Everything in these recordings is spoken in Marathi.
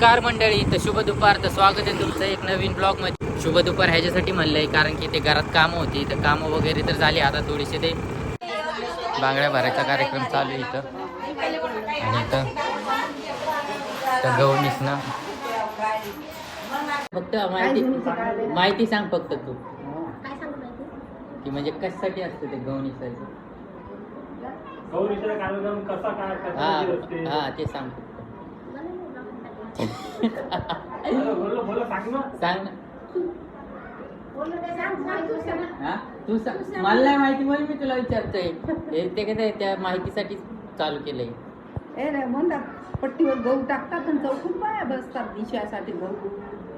कार मंडळी, तर शुभ दुपार. तर स्वागत आहे तुमचं एक नवीन ब्लॉग मध्ये. शुभ दुपार ह्याच्यासाठी म्हणलंय कारण की ते घरात कामं होती, तर कामं वगैरे तर झाली. आता थोडीशी ते बांगड्या भरायचा कार्यक्रम चालू आहे इथं. आणि इथं गवणीस ना फक्त माहिती सांग फक्त तू की म्हणजे कशासाठी असतं ते गवणीसाचं. हा ते सांग फक्त. सांग ना. हा तू सांग. मला नाही माहिती म्हणून मी तुला विचारतोय. ते काय त्या माहितीसाठी चालू केलंय. म्हणतात पट्टीवर गहू टाकतात आणि चौकून बाया बसतात दिशासाठी गहू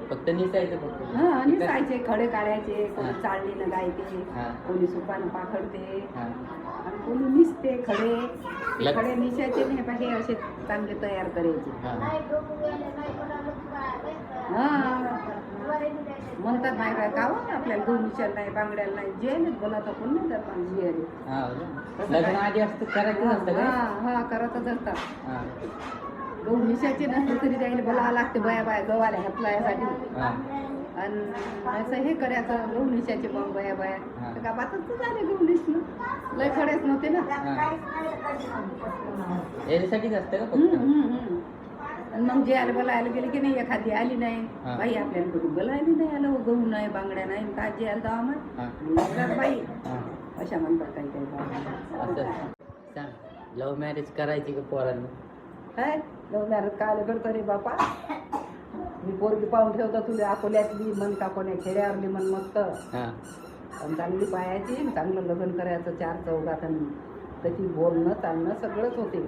फक्त निसायचं फक्त. निसायचे, खडे काढायचे, कोणी चाळणीनं गायते, कोणी सुपानं पाखडते आणि कोणी निसते खडे. खडे निसायचे नाही, हे असे चांगले तयार करायचे. म्हणतात नाही काय का आपल्याला गहू निशायला नाही, बांगड्याला नाही, जे बोलाता कोण नाही तर लग्न आधी असतं करायचं नसतं का? हा करतच असतात. गहू निशायचे नसते तरी त्याला बोलावं लागते बया बाया गव्हाल्या हातलायासाठी. आणि असं हे करायचं गहू निशायचे मग बया बाया का बातच झाले गहू निसणं लय खडेच नव्हते ना. याच्यासाठीच असतं का फक्त? आणि मग जे आलं बोलायला गेले की नाही, एखादी आली नाही बाई आपल्याला कधी बोलायला नाही आलं, गहू नाही बांगड्या नाही काय जे आलं तेव्हा मग बाई अशा म्हणतात काही काही. असं सांग, लव्ह मॅरेज करायची का पोरांनी? काय लव्ह मॅरेज काय करतो रे बापा. मी पोरगी पाहून ठेवतो तुला अकोल्यातली म्हण का कोण्या खेड्यावरली म्हण मस्त आणि चांगली पाहायची, चांगलं लग्न करायचं 4 चौघात आणि त्याची बोलणं चालणं सगळंच होते.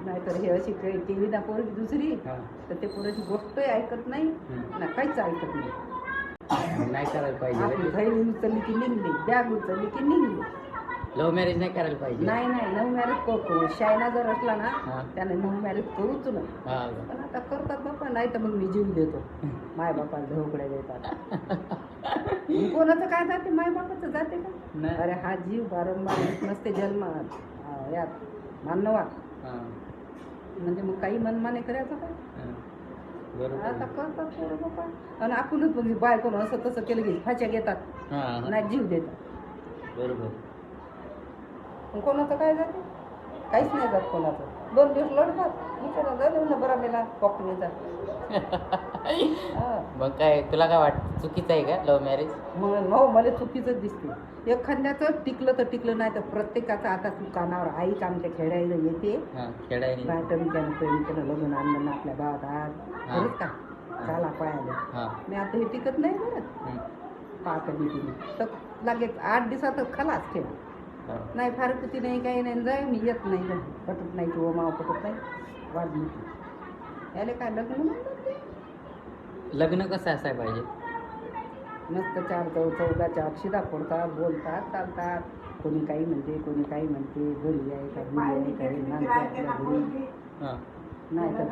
नाहीतर हे अशी केली ना पोरगी दुसरी तर ते पोराची गोष्ट ऐकत नाही ना, काहीच ऐकत नाही. नाही करायला पाहिजे. आपली थैली उचलली की निघली, बॅग उचलली की निघली. लव्ह मॅरेज नाही करायला पाहिजे. नाही लव्ह मॅरेज करतो. शायना जर असला ना त्याने लव्ह मॅरेज करूच ना. पण आता करतात बापा, नाही तर मग मी जीव देतो. माय बापाला धोकड्या देतात. कोणाचं काय जाते, माय बापाचं जाते का? अरे हा जीव वारंवार नसते जन्मात यात मानवा. म्हणजे मग काही मनमाने करायचं काय? आता करतात पोरं बापा. आणि आपणच म्हणजे बायकोनं असं तसं केलं की फाच्या घेतात, नाही जीव देतात. बरोबर. कोणाचं काय जाते? काहीच नाही जात कोणाचं. 2 दिवस लढतात बरा मेला पकडीचा. मग काय तुला काय वाटतं, चुकीचं आहे का लव्ह मॅरेज? मग हो, मला चुकीचंच दिसते. एखाद्याचं टिकलं तर टिकलं, नाही तर प्रत्येकाचं. आता तू कानावर ऐक, आमच्या खेड्याला येते त्यानं लग्न आणलं ना आपल्या गावात आज खरंच का चाला पायाला. मी आता हे टिकत नाही बरं पाकडी तिने तर लागेल 8 दिवसातच खलास ठेवा. नाही फार किती नाही काही नाही जाय मी येत नाही, पटत नाही किंवा माव पटत नाही वाढली याले काय लग्न म्हणतात. लग्न कसं असायला पाहिजे? मस्त 4 चौघाच्या अक्षिदा फोडतात, बोलतात, चालतात. कोणी काही म्हणते, कोणी काही म्हणते. घरी आहे का घरी आहे काही नांदते आपल्या घरी. नाही तर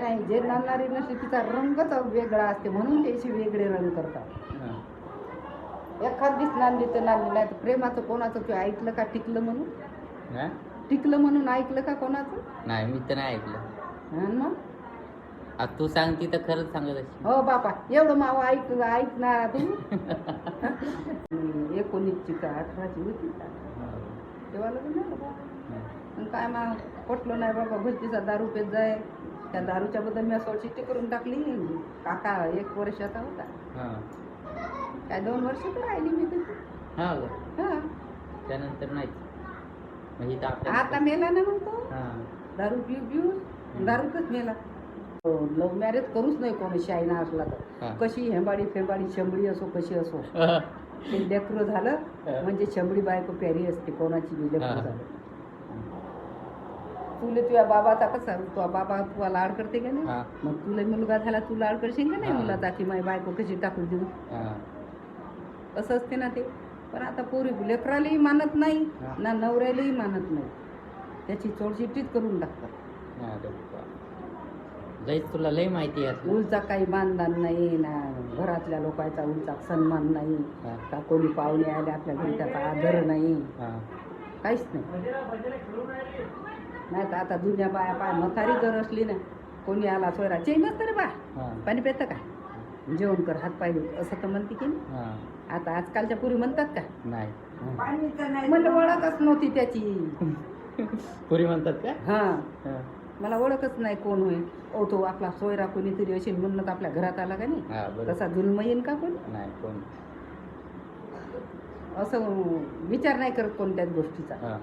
नाही जे नांदणारी नसते तिचा रंगच वेगळा असते म्हणून त्याचे वेगळे रंग करतात. एखादीच नांदली तर नांदली, नाही तर प्रेमाचं कोणाचं तू ऐकलं का टिकलं म्हणून? टिकलं म्हणून ऐकलं का कोणाचं? नाही, मी तर नाही ऐकलं. मग आता तू सांगती तर खरंच सांगत अशी. हो बापा, एवढं माव ऐकणार तू. 19ची का 18ची होती का तेव्हा लग्न झालं बा. काय मग पटलं नाही बाबा, भरतीचा दारू पेत जाय. त्या दारूच्या बद्दल मी असं चिठ्ठी करून टाकली. काका 1 वर्षाचा होता, काय 2 वर्ष तर राहिली मी तिथे. त्यानंतर नाहीच. आता मेला ना मग तो दारू पिऊ दारूतच मेला. लव्ह मॅरेज करूच नाही कोणी शायना असला तर. कशी हेंबाडी फेंबाडी शंभडी असो कशी असो, ते लेकरं झालं म्हणजे शंभडी बायको प्यारी असते कोणाची बी. लेकरं झालं तुला तुझ्या बाबाचा कसा तुझा बाबा तुला लाड करते का नाही, मग तुला मुलगा झाला तू लाड करशील का नाही मुलाचा की माझी बायको कशी टाकून देऊ. असं असते ना ते. पण आता पोरी लेकरालाही मानत नाही ना नवऱ्यालाही मानत नाही, त्याची चोळचिट्टीच करून टाकतात. तुला लय माहिती आहे. उलचा काही मानदान नाही ना, घरातल्या लोकांचा उलचा सन्मान नाही का, कोणी पाहुणे आले आपल्या घरी त्याचा आदर नाही, काहीच नाही. नाही तर आता जुन्या बाया पाय म्हातारी जर असली ना कोणी आला सोयरा चेन नसतं रे बा हा. पाणी पितं का जेवण कर हात पाय धुत असं तर म्हणते की नाही. हा. आता आजकालच्या पुरी म्हणतात का नाही मला ओळखच नव्हती त्याची पुरी म्हणतात का? हा हा. मला ओळखच नाही कोण होईल ओ तो आपला सोयरा कोणीतरी असेल म्हणून आपल्या घरात आला का नाही हा, बरोबर. तसा जुलम येईन का कोण नाही कोण. असं विचार नाही करत कोणत्याच गोष्टीचा. हा.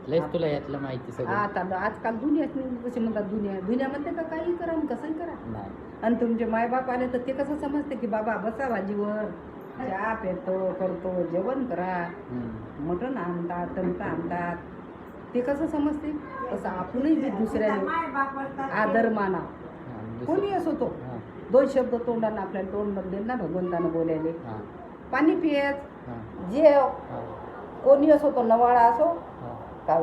लयच तुला यातलं माहिती सगळं. आता आजकाल दुनियाच नाही कशी म्हणतात दुनिया म्हणते का काही करा आणि कसंही करा. नाही. आणि तुमचे मायबाप आले तर ते कसं समजते की बाबा बसा भाजीवर चहा पेतो करतो जेवण करा हम्म. मटण आणतात टणकं आणतात ते कसं समजते तसं आपणही बी दुसऱ्याने आदर माना हा, दुसरं- कोणी असो तो हा. 2 शब्द तोंडानं आपल्याला तोंड देईल ना भगवंतानं बोलायले हा. पाणी पियच हा. जे हा. कोणी असो तो नवाळा असो हा. का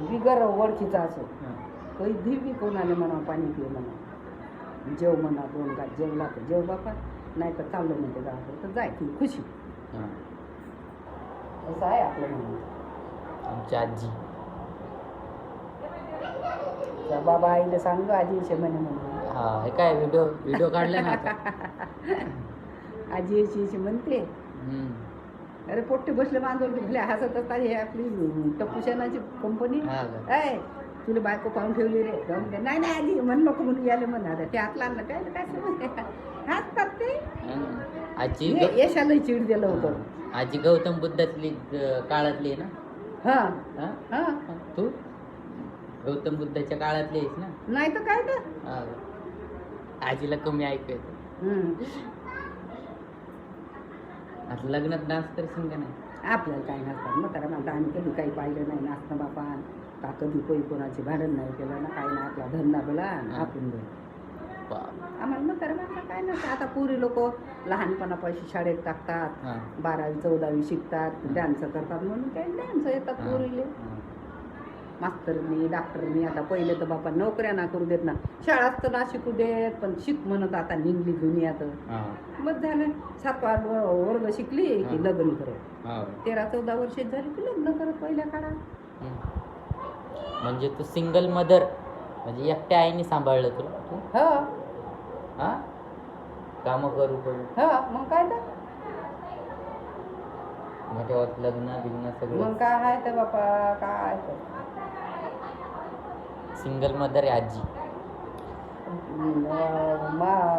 बिगर ओळखीचा असो हा. कधी बी कोणाने म्हणा पाणी पिय म्हणा जेव म्हणा 2 घास जेवला तर जेव बापा नाही तर चाललं म्हणते गावाकडे तर जाय ती खुशी हा. असं आहे आपलं म्हणून. आमची आजी तर बाबा आईला सांगू आजी येशे म्हणे म्हणून हा हे काय व्हिडिओ काढला ना आता. आजी येशे म्हणते हम्म. अरे पोट्टे बसले बांधून भले हसत असतात हे आपली टप्पूशनाची कंपनी हा का? काय तुला बायको पाहून ठेवली रे जाऊन दे नाही नाही आजी म्हण नको म्हणून याले म्हणा ते हातला आणलं काय काय समजते हसतात ते हा. आजी यशाला चिड दिलं होतं. हा. आजी गौतम बुद्धातली काळातली आहे ना? हा हा? हा तू गौतम बुद्धाच्या काळातली आहेस ना? नाही तर काय तर हा. आजीला कमी ऐकू येतं. हम्म. आता लग्नात डान्स करशील का नाही? आपल्याला काही नसतात मग त्याला म्हणता आम्ही कधी काही पाहिलं नाही नाचणं बापा का कधी कोणी कोणाची भांडण नाही केलं ना काही नाही आपला धंदा बोला आपण बोल बाप. आम्हाला मग त्याला म्हणता काय नसतं आता पुरी लोक लहानपणापाशी शाळेत टाकतात हा. 12वी 14वी शिकतात डान्स करतात म्हणून काही डान्स येतात हा. पुरीले हा. मास्तरनी डॉक्टरनी आता पहिले तर बापा नोकऱ्या ना करू देत ना शाळाच तर ना शिकू देत पण शिक म्हणत आता निघली दुनियात हा. मग झालं 7 वर्ग शिकली की हा. लग्न करत हा. 13-14 वर्ष झाली की लग्न करत पहिल्या काळात. हम्म. म्हणजे तू सिंगल मदर म्हणजे एकट्या आईने सांभाळलं तुला तू? हो हा. काम करू हो मग काय तर मग तेव्हा लग्न बिग्न सगळं मग काय आहे तर बापा काय तर सिंगल मदर आहे आजी.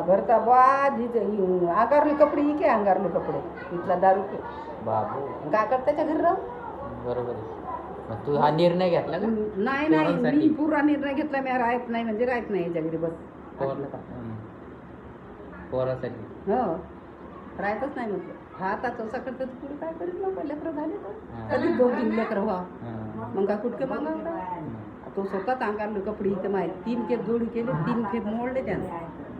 घरचा बाज अंगारले कपडे इके अंगारले कपडे इथला दारू पे बाबू काय कर त्याच्या घरी राहू बरोबर आहे. मग तू हा निर्णय घेतला का? नाही नाही पोरांसाठी? मी पुरा निर्णय घेतला मी राहत नाही म्हणजे राहत नाही याच्या घरी बस वाटलं का. पोरासाठी. हो राहतच नाही म्हटलं हा आता तसा करतं तर पुढे काय करीत मग लेकरं झाले तर हा. कधी 2-3 लेकरं व्हा हा. मग का कुठके मागवता तो स्वतःच अंगारले कपडे इथे माहीत 3 खेप जोडी केले 3 खेप मोडले त्यानं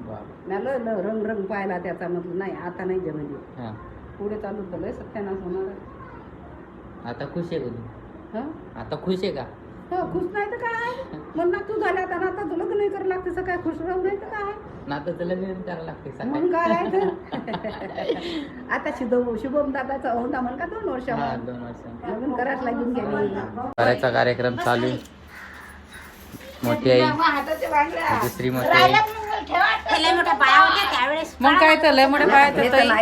बाबू. मला रंग पाहिला त्याचा म्हटलं नाही आता नाही जमेल हा. पुढे चालू तर लय सत्यानाश होणार आहे. आता खुश आहे का तू? हं? आता खुश आहे का? हो खुश नाही तर काय मग ना तू झाल्या आता आता तुला नाही करावं लागते सकाळ खुश राहू नाही तर काय नातं लग्न करायला लागते मग सकाळी. काय आहे तर आता शुभम दादाचा होता म्हण का 2 वर्ष हा 2 वर्ष लग्न करायला लागून गेली करायचा कार्यक्रम चालू आहे. मोठी आई दुसरी मोठी आई. मग काय तर लय मोठे पाय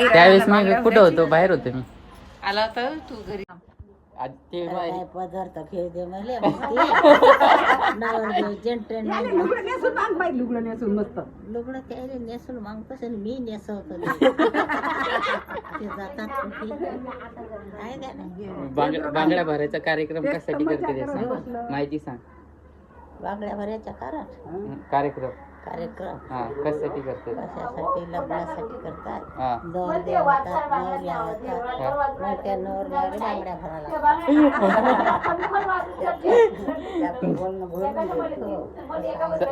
त्यावेळेस मी कुठं होतो बाहेर होतो मी. आला तर तू घरी आज ते बाई- काय पदार्थ खेळते मला नावर जेंट्रेन लुगडं नेसून माग बाई लुगडं नेसून मस्त लुगडं त्याला नेसून मग कसं मी नेसवतो ते जातात कुठे काय काय नाही बांगड्या भरायचा कार्यक्रम कशासाठी करते ते सांग माहिती सांग. बांगड्या भरायच्या कारण कार्यक्रम कार्यक्रम हा कशासाठी करते? कशासाठी लग्नासाठी करतात हा. नवर देवतात नवऱ्या होतात मग त्या नवऱ्यावर बांगड्या भरायला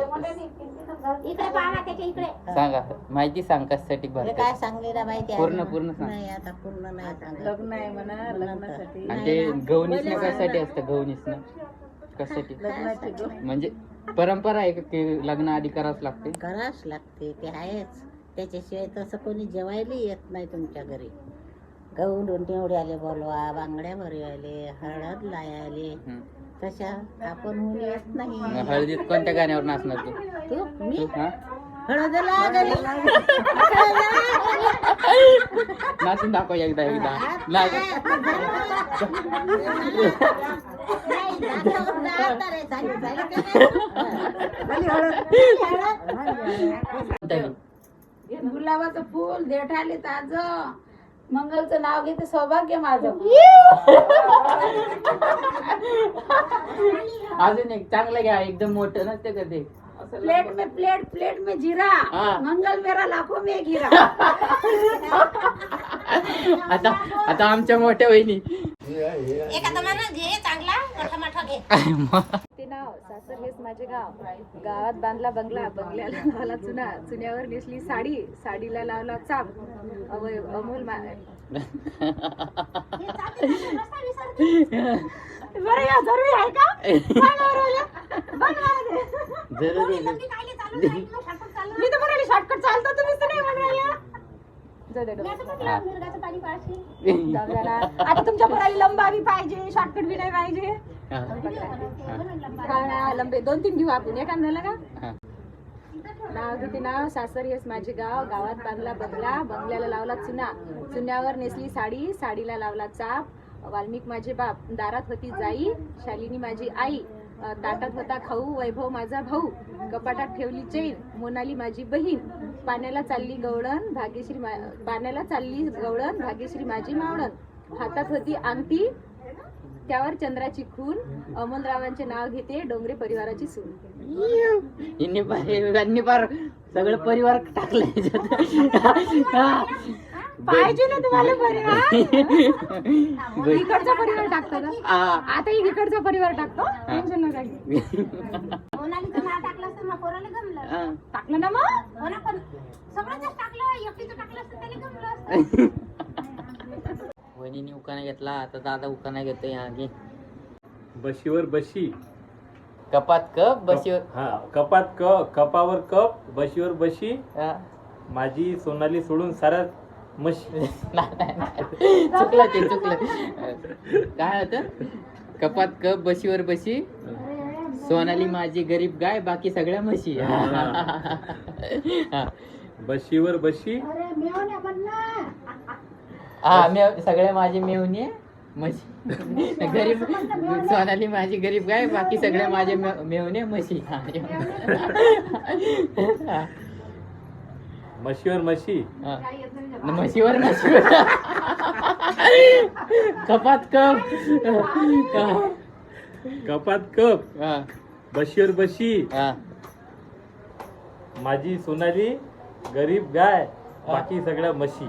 इकडे पाहा त्याच्या इकडे सांगा माहिती सांग कशासाठी हे भरते? काय सांगलेलं माहिती आहे पूर्ण सांग. नाही आता पूर्ण नाही सांगलं लग्न आहे म्हणा लग्नासाठी आणि ते गवनीसनं कशासाठी असतं गवनीसनं कशासाठी? म्हणजे परंपरा आहे का की लग्न आधी करावंच लागते? करावंच लागते ते आहेच त्याच्याशिवाय तसं कोणी जेवायला येत नाही तुमच्या घरी गहू निवड्याले बोलवा बांगड्या भरवायले हळद लायाले हम्म. तशा आपण मुली येत नाही. हळदीत कोणत्या गाण्यावर नाचणार तू? तू मी हा? हळद लागली. नाचून दाखव एकदा एकदा नाच. नाही, आता रे, झाली का नाही? गुलाबाचं फुल देठाले ताज मंगलचं नाव घेते सौभाग्य माझं. अजून एक चांगलं घ्या, एकदम मोठं नसते का ते. प्लेट में जीरा, हाँ. मंगल मेरा लाखों में गिरा. आता आता आमच्या मोठ्या वहिनी एखादा माणूस घे चांगला मोठा मोठा घे. ते नाव सासर हेच माझे गाव. गावात बांधला बंगला, बंगल्याला लावला चुना, चुन्यावर नेसली साडी, साडीला लावला चाप. अमोल बरं या जरूरी आहे का? जरूर मी तर म्हणाली शॉर्टकट चालतो, तुम्हीच तर नाही म्हणाल्या. जाऊ दे डोक्यात. जाऊ द्या ना. आता तुमच्या पोराला लंबावी पाहिजे, शॉर्टकट बी नाही पाहिजे. हा ना, लंबे 2-3 घेऊ आपण, एखाद्याला का नाव घेते नाव सासर येस माझे गाव. गावात बांधला बंगला, बंगल्याला लावला चुना, चुन्यावर नेसली साडी, साडीला लावला चाप. वाल्मिक माझे बाप, दारात होती जाई, शालिनी माझी आई, ताटात होता खाऊ, वैभव माझा भाऊ, कपाटात ठेवली चैन, मोनाली माझी बहीण, पाण्याला चालली गवळण, पाण्याला चालली गवळण, भाग्यश्री माझी मावळण, हातात होती अंगठी, त्यावर चंद्राची खून, अमोलरावांचे नाव घेते, डोंगरे परिवाराची सून. यांनी फार सगळं परिवार टाकलं पाहिजे ना तुम्हाला परिवार. इकडचा परिवार टाकतो ना, आता इकडचा परिवार टाकतो. टेन्शन नका घेऊ. मोनालीचं नाव टाकलं असतं मग पोराला गमलं. टाकलं ना मग. हो ना, पण सगळ्यांच टाकलं, एकटीचं टाकलं असतं त्याला गमलं असतं. वहिनीने उकाना घेतला, आता दादा उकाना घेतोय. आगे बशीवर बशी, कपात कप बशीवर. हा कपात कपावर कप, बशीवर बशी, हा. माझी सोनाली सोडून सारा म्हशी. चुकलं ते चुकलं. काय होतं? कपात कप बशीवर बशी, सोनाली माझी गरीब गाय, बाकी सगळ्या म्हशी. हा. बशीवर बशी, हा सगळे माझे मेवणे म्हशी. गरीब सोनाली माझी गरीब गाय, बाकी सगळे माझे मेवणे म्हशी. म्हशीवर म्हशी, म्हशीवर म्हशीवर कपात कप. कपात कप, हा. बशीवर बशी, हा. माझी सोनाली गरीब गाय, बाकी सगळ्या म्हशी.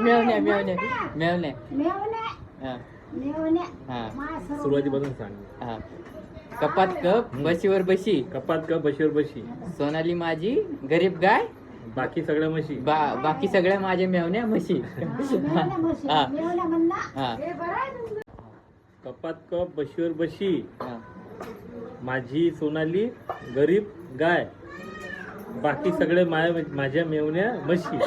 मेवणे मेवणे मेवणे. हा. हा. सुरुवातीपासून सांग. हा. कपात कप बशीवर बशी, कपात कप बशीवर बशी, सोनाली माझी गरीब गाय, बाकी सगळ्या म्हशी. बाकी सगळ्या माझ्या मेवण्या म्हशी. हा. हा. कपात कप बशीवर बशी, हा. माझी सोनाली गरीब गाय, बाकी सगळे माझ्या मेवण्या म्हशी.